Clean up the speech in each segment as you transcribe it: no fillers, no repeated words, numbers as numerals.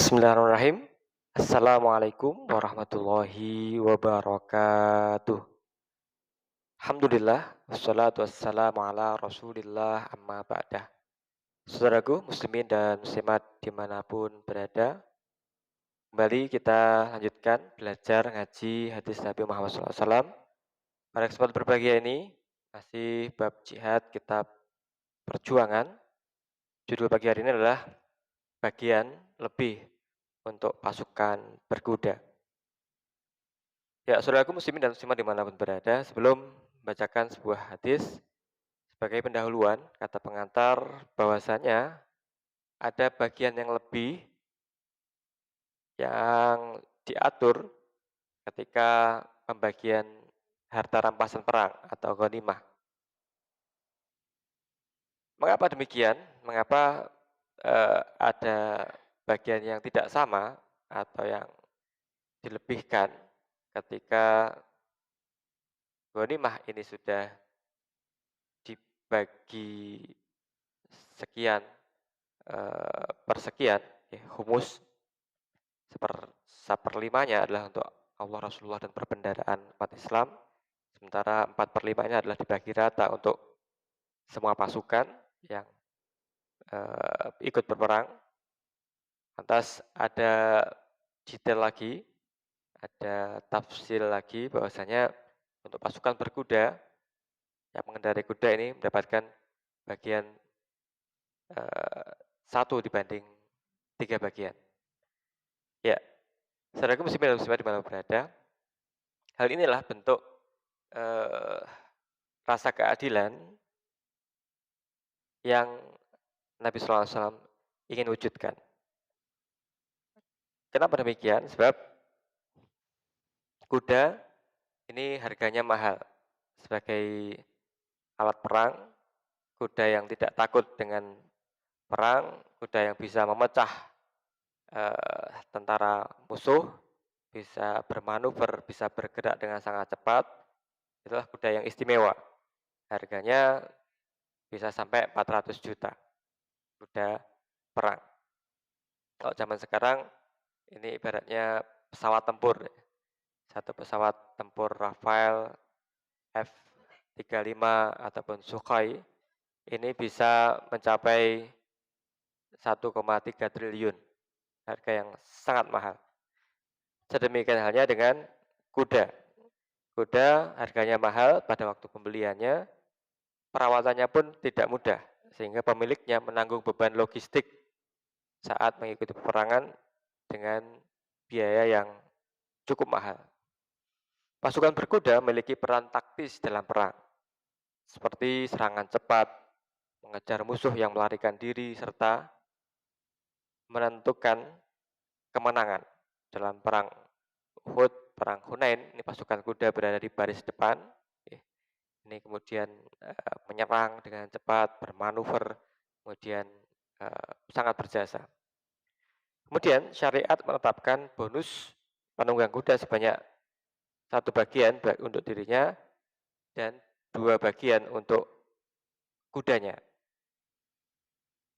Bismillahirrahmanirrahim. Assalamualaikum warahmatullahi wabarakatuh. Alhamdulillah, wassalatu wassalamu ala rasulillah amma ba'dah. Saudaraku muslimin dan muslimat dimanapun berada, kembali kita lanjutkan belajar ngaji hadis Nabi Muhammad SAW. Pada kesempatan berbahagia ini, masih bab jihad kitab perjuangan. Judul pagi hari ini adalah bagian lebih untuk pasukan berkuda. Ya, saudaraku muslimin dan muslimat dimanapun berada, sebelum membacakan sebuah hadis, sebagai pendahuluan, kata pengantar bahwasanya ada bagian yang lebih yang diatur ketika pembagian harta rampasan perang atau ghanimah. Mengapa demikian? Mengapa ada bagian yang tidak sama atau yang dilebihkan ketika ghanimah ini sudah dibagi sekian persekian, ya, humus seperlimanya adalah untuk Allah Rasulullah dan perbendaharaan umat Islam, sementara 4/5-nya adalah dibagi rata untuk semua pasukan yang ikut berperang. Lantas ada detail lagi, ada tafsir lagi bahwasanya untuk pasukan berkuda yang mengendarai kuda ini mendapatkan bagian 1 dibanding 3 bagian. Ya, saudaraku muslimin dan muslimat dimanapun berada, hal inilah bentuk rasa keadilan yang Nabi SAW ingin wujudkan. Kenapa demikian? Sebab kuda ini harganya mahal. Sebagai alat perang, kuda yang tidak takut dengan perang, kuda yang bisa memecah tentara musuh, bisa bermanuver, bisa bergerak dengan sangat cepat, itulah kuda yang istimewa. Harganya bisa sampai 400 juta kuda perang. Kalau zaman sekarang ini ibaratnya pesawat tempur. Satu pesawat tempur Rafael F-35 ataupun Sukhoi ini bisa mencapai 1,3 triliun. Harga yang sangat mahal. Sedemikian halnya dengan kuda. Kuda harganya mahal pada waktu pembeliannya, perawatannya pun tidak mudah, sehingga pemiliknya menanggung beban logistik saat mengikuti peperangan dengan biaya yang cukup mahal. Pasukan berkuda memiliki peran taktis dalam perang, seperti serangan cepat, mengejar musuh yang melarikan diri, serta menentukan kemenangan dalam perang Uhud, perang Hunain. Ini pasukan kuda berada di baris depan. Ini kemudian menyerang dengan cepat, bermanuver, kemudian sangat berjasa. Kemudian syariat menetapkan bonus penunggang kuda sebanyak 1 bagian untuk dirinya dan 2 bagian untuk kudanya.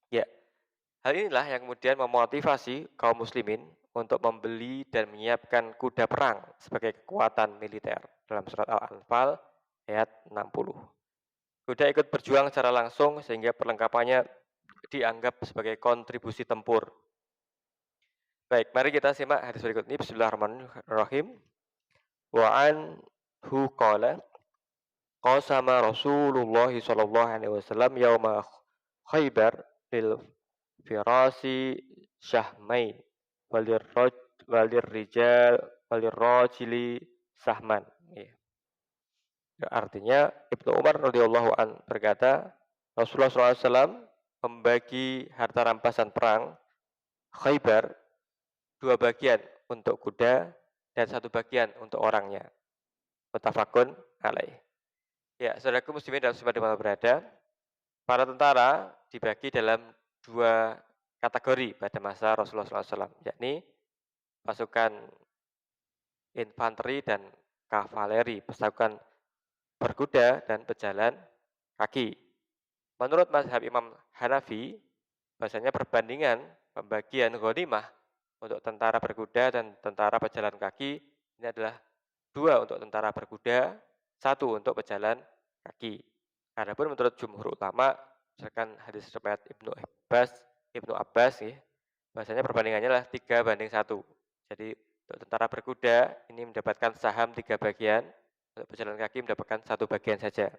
Ya, hal inilah yang kemudian memotivasi kaum muslimin untuk membeli dan menyiapkan kuda perang sebagai kekuatan militer dalam surat Al-Anfal ayat 60. Kuda ikut berjuang secara langsung sehingga perlengkapannya dianggap sebagai kontribusi tempur. Baik, mari kita simak hadis berikut ini. Bismillahirrahmanirrahim. Wa anhu qala qasama Rasulullah sallallahu alaihi wasallam yauma Khaibar bil firasi syahmain walir rijal walirrajili sahman. Artinya Ibnu Umar radhiyallahu an berkata, Rasulullah SAW membagi harta rampasan perang Khaibar 2 bagian untuk kuda dan 1 bagian untuk orangnya. Muttafaqun alaih. Ya, saudaraku muslimin dan muslimat dimanapun berada, para tentara dibagi dalam 2 kategori pada masa Rasulullah SAW, yakni pasukan infanteri dan kavaleri, pasukan berkuda dan pejalan kaki. Menurut mazhab Imam Hanafi, bahasanya perbandingan pembagian ghanimah untuk tentara berkuda dan tentara pejalan kaki ini adalah 2 untuk tentara berkuda, 1 untuk pejalan kaki. Adapun menurut jumhur ulama, misalkan hadis riwayat Ibnu Abbas ya, bahwasanya perbandingannya adalah 3:1. Jadi untuk tentara berkuda ini mendapatkan saham 3 bagian, untuk pejalan kaki mendapatkan 1 bagian saja.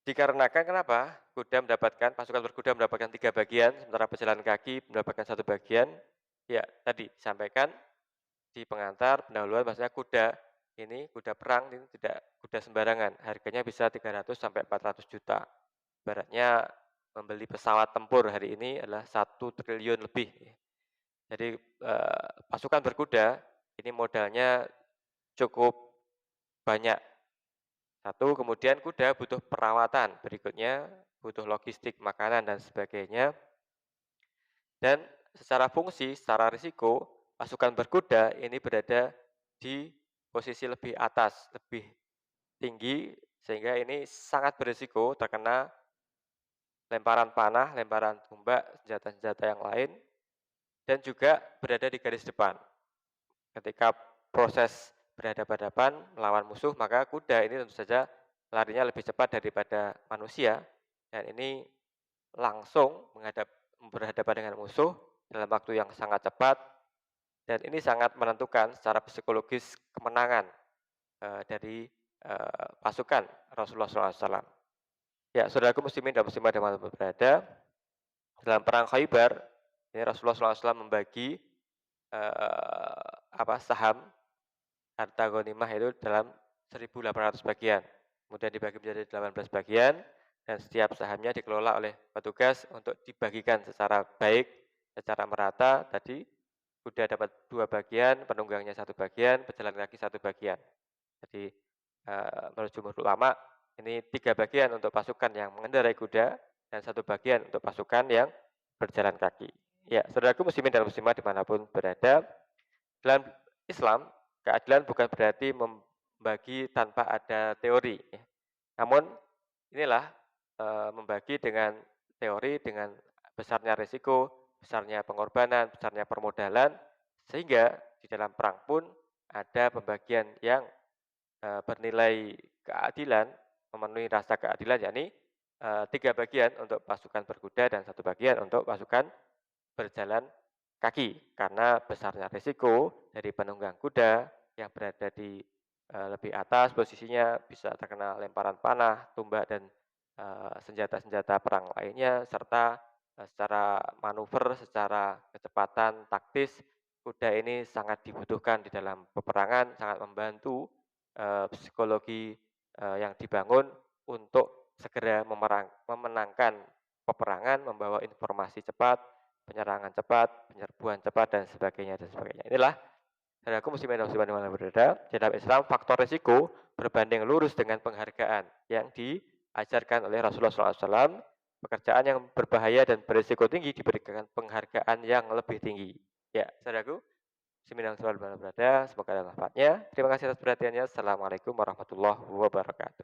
Dikarenakan kenapa? Pasukan berkuda mendapatkan 3 bagian, sementara pejalan kaki mendapatkan 1 bagian. Ya, tadi disampaikan di pengantar pendahuluan bahwasanya kuda perang ini tidak kuda sembarangan, harganya bisa 300 sampai 400 juta. Ibaratnya membeli pesawat tempur hari ini adalah 1 triliun lebih. Jadi, pasukan berkuda ini modalnya cukup banyak. Satu, kemudian kuda butuh perawatan, berikutnya butuh logistik, makanan, dan sebagainya. Dan secara fungsi, secara risiko, pasukan berkuda ini berada di posisi lebih atas, lebih tinggi, sehingga ini sangat berisiko terkena lemparan panah, lemparan tombak, senjata-senjata yang lain, dan juga berada di garis depan. Ketika proses berhadapan-hadapan melawan musuh, maka kuda ini tentu saja larinya lebih cepat daripada manusia, dan ini langsung berhadapan dengan musuh dalam waktu yang sangat cepat, dan ini sangat menentukan secara psikologis kemenangan dari pasukan Rasulullah SAW. Ya, saudaraku muslimin dan muslimat dimanapun berada, dalam perang Khaybar, ini Rasulullah SAW membagi saham harta ghanimah itu dalam 1.800 bagian. Kemudian dibagi menjadi 18 bagian, dan setiap sahamnya dikelola oleh petugas untuk dibagikan secara baik, secara merata. Tadi kuda dapat 2 bagian, penunggangnya 1 bagian, pejalan kaki 1 bagian. Jadi menurut jumhur ulama ini 3 bagian untuk pasukan yang mengendarai kuda dan 1 bagian untuk pasukan yang berjalan kaki. Ya, saudaraku muslimin dan muslimat dimanapun berada, dalam Islam keadilan bukan berarti membagi tanpa ada teori. Ya. Namun inilah membagi dengan teori, dengan besarnya risiko, besarnya pengorbanan, besarnya permodalan, sehingga di dalam perang pun ada pembagian yang bernilai keadilan, memenuhi rasa keadilan, yakni 3 bagian untuk pasukan berkuda dan 1 bagian untuk pasukan berjalan kaki. Karena besarnya risiko dari penunggang kuda yang berada di lebih atas posisinya bisa terkena lemparan panah, tumbak, dan senjata-senjata perang lainnya, serta secara manuver, secara kecepatan taktis, kuda ini sangat dibutuhkan di dalam peperangan, sangat membantu psikologi yang dibangun untuk segera memenangkan peperangan, membawa informasi cepat, penyerangan cepat, penyerbuan cepat, dan sebagainya, dan sebagainya. Inilah, saudaraku muslimin dan muslimat yang berada, di dalam Islam faktor risiko berbanding lurus dengan penghargaan yang diajarkan oleh Rasulullah SAW. Pekerjaan yang berbahaya dan berisiko tinggi diberikan penghargaan yang lebih tinggi. Ya, saudaraku muslimin dan muslimat yang berada, semoga ada manfaatnya. Terima kasih atas perhatiannya. Assalamualaikum warahmatullahi wabarakatuh.